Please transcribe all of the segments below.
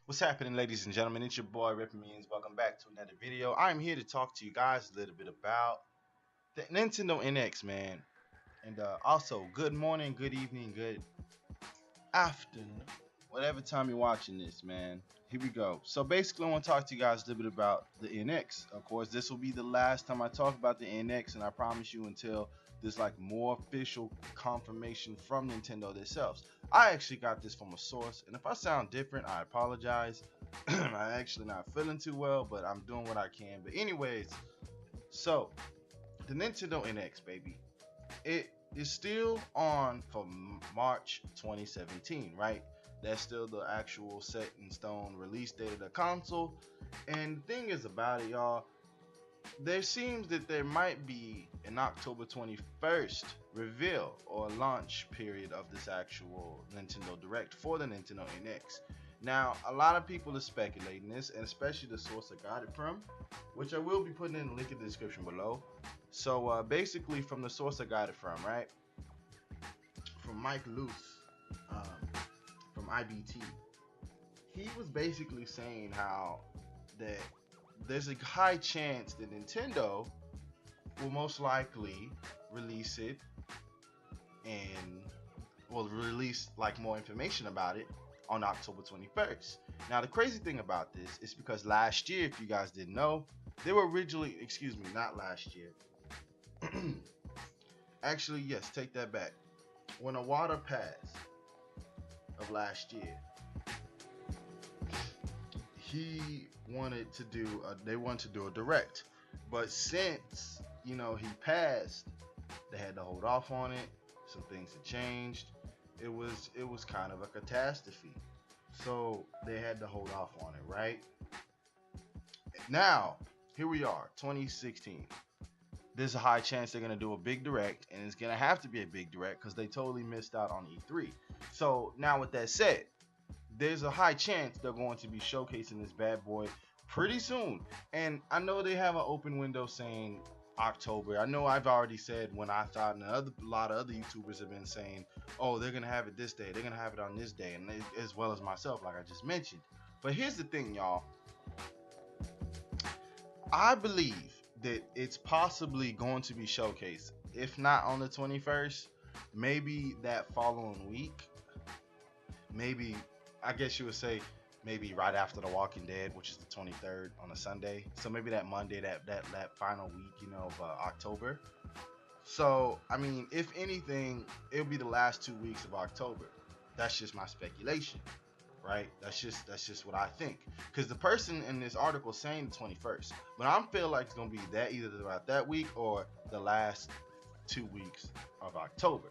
What's happening, ladies and gentlemen? It's your boy Rippin' Means. Welcome back to another video. I'm here to talk to you guys a little bit about the Nintendo NX, man. And also, good morning, good evening, good afternoon, whatever time you're watching this, man. Here we go. So basically, I want to talk to you guys a little bit about the NX. Of course, this will be the last time I talk about the NX, and I promise you until there's like more official confirmation from Nintendo themselves. I actually got this from a source, and if I sound different, I apologize. I'm actually not feeling too well, but I'm doing what I can. But anyways, so the Nintendo NX, baby, it is still on for March 2017, right? That's still the actual set in stone release date of the console. And the thing is about it, y'all, there seems that there might be an October 21st reveal or launch period of this actual Nintendo Direct for the Nintendo NX. Now, a lot of people are speculating this, and especially the source I got it from, which I will be putting in the link in the description below. So basically, from the source I got it from, right? From Mike Luce, from IBT, he was basically saying how that there's a high chance that Nintendo will most likely release it and will release like more information about it on October 21st. Now the crazy thing about this is because last year, if you guys didn't know, they were originally, excuse me, not last year. Actually, yes, take that back. When a water passed of last year, they wanted to do a direct, but since he passed, they had to hold off on it. Some things had changed. It was kind of a catastrophe, so they had to hold off on it. Right now, here we are, 2016. There's a high chance they're gonna do a big direct, and it's gonna have to be a big direct because they totally missed out on E3. So now, with that said, there's a high chance they're going to be showcasing this bad boy pretty soon. And I know they have an open window saying October. I know I've already said when I thought, and a lot of other YouTubers have been saying, oh, they're gonna have it this day, they're gonna have it on this day, and as well as myself, like I just mentioned. But here's the thing, y'all. I believe that it's possibly going to be showcased, if not on the 21st, maybe that following week. Maybe, I guess you would say, maybe right after The Walking Dead, which is the 23rd on a Sunday. So maybe that Monday, that final week, of October. So I mean, if anything, it'll be the last 2 weeks of October. That's just my speculation, right? That's just what I think. Because the person in this article is saying the 21st, but I feel like it's gonna be that either about that week or the last 2 weeks of October,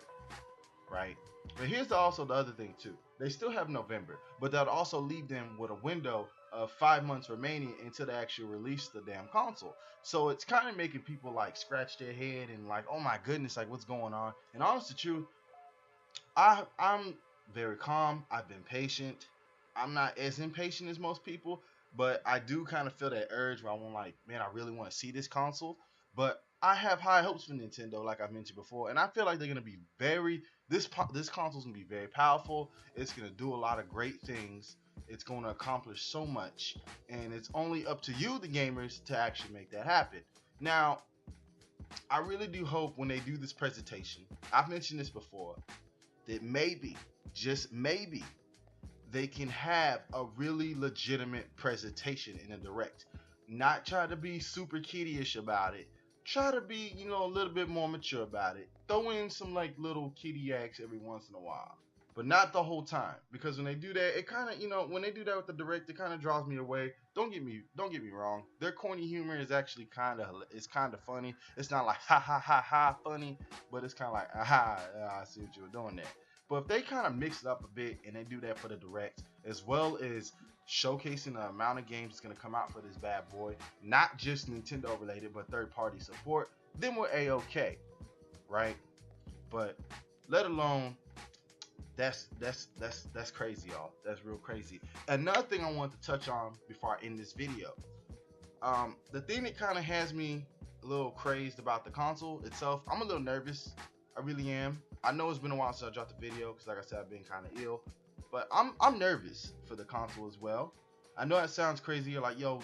right? But here's also the other thing too. They still have November, but that'll also leave them with a window of 5 months remaining until they actually release the damn console. So it's kind of making people like scratch their head and like, oh my goodness, like what's going on? And honest to truth, I'm very calm. I've been patient. I'm not as impatient as most people, but I do kind of feel that urge where I want, like, man, I really want to see this console. But I have high hopes for Nintendo, like I've mentioned before, and I feel like they're gonna be this console's gonna be very powerful. It's gonna do a lot of great things. It's gonna accomplish so much, and it's only up to you, the gamers, to actually make that happen. Now, I really do hope when they do this presentation, I've mentioned this before, that maybe, just maybe, they can have a really legitimate presentation in a direct. Not try to be super kiddie-ish about it. Try to be, a little bit more mature about it. Throw in some like little kiddie acts every once in a while, but not the whole time. Because when they do that, it kind of, when they do that with the direct, it kind of draws me away. Don't get me wrong. Their corny humor is actually kind of funny. It's not like ha ha ha ha funny, but it's kind of like aha, I see what you were doing there. But if they kind of mix it up a bit and they do that for the direct, as well as showcasing the amount of games that's going to come out for this bad boy, not just Nintendo related, but third-party support, then we're A-okay, right? But let alone, that's crazy, y'all. That's real crazy. Another thing I want to touch on before I end this video, the thing that kind of has me a little crazed about the console itself, I'm a little nervous. I really am. I know it's been a while since I dropped the video because, like I said, I've been kind of ill. But I'm nervous for the console as well. I know that sounds crazy. You're like, yo,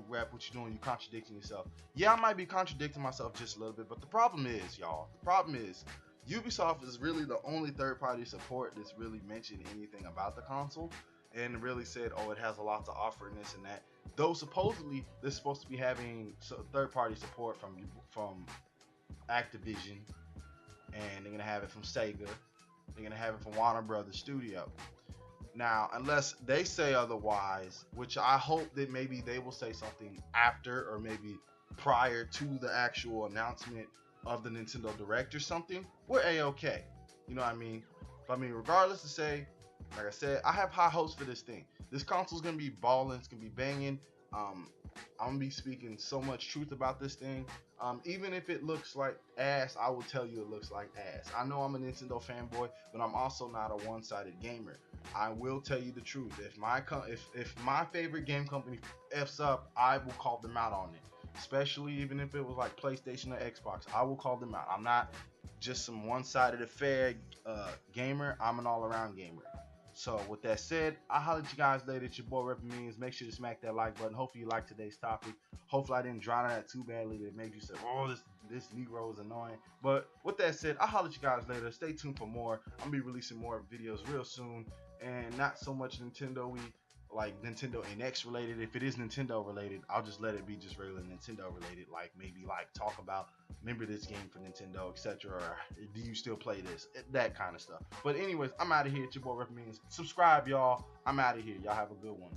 rap, what you doing? You contradicting yourself. Yeah, I might be contradicting myself just a little bit, but the problem is, y'all, the problem is Ubisoft is really the only third-party support that's really mentioned anything about the console and really said, oh, it has a lot to offer and this and that. Though supposedly they're supposed to be having third-party support from Activision, and they're gonna have it from Sega. They're gonna have it from Warner Brothers Studio. Now, unless they say otherwise, which I hope that maybe they will say something after or maybe prior to the actual announcement of the Nintendo Direct or something, we're a-okay. You know what I mean? But I mean, regardless to say, like I said, I have high hopes for this thing. This console's gonna be balling, it's gonna be banging. I'm gonna be speaking so much truth about this thing. Even if it looks like ass, I will tell you it looks like ass. I know I'm a Nintendo fanboy, but I'm also not a one-sided gamer. I will tell you the truth. If my favorite game company f's up, I will call them out on it. Especially even if it was like PlayStation or Xbox, I will call them out. I'm not just some one-sided affair gamer. I'm an all-around gamer. So with that said, I'll holler at you guys later. It's your boy Reppin' Millions. Make sure to smack that like button. Hopefully you liked today's topic. Hopefully I didn't drown it out too badly that made you say, oh, this Negro is annoying. But with that said, I'll holler at you guys later. Stay tuned for more. I'm gonna be releasing more videos real soon, and not so much Nintendo-y, like Nintendo NX related. If it is Nintendo related, I'll just let it be just regular Nintendo related, like maybe like talk about, remember this game for Nintendo, etc., or do you still play this, that kind of stuff. But anyways, I'm out of here. It's your boy Reppin' Millions. Subscribe, y'all. I'm out of here. Y'all have a good one.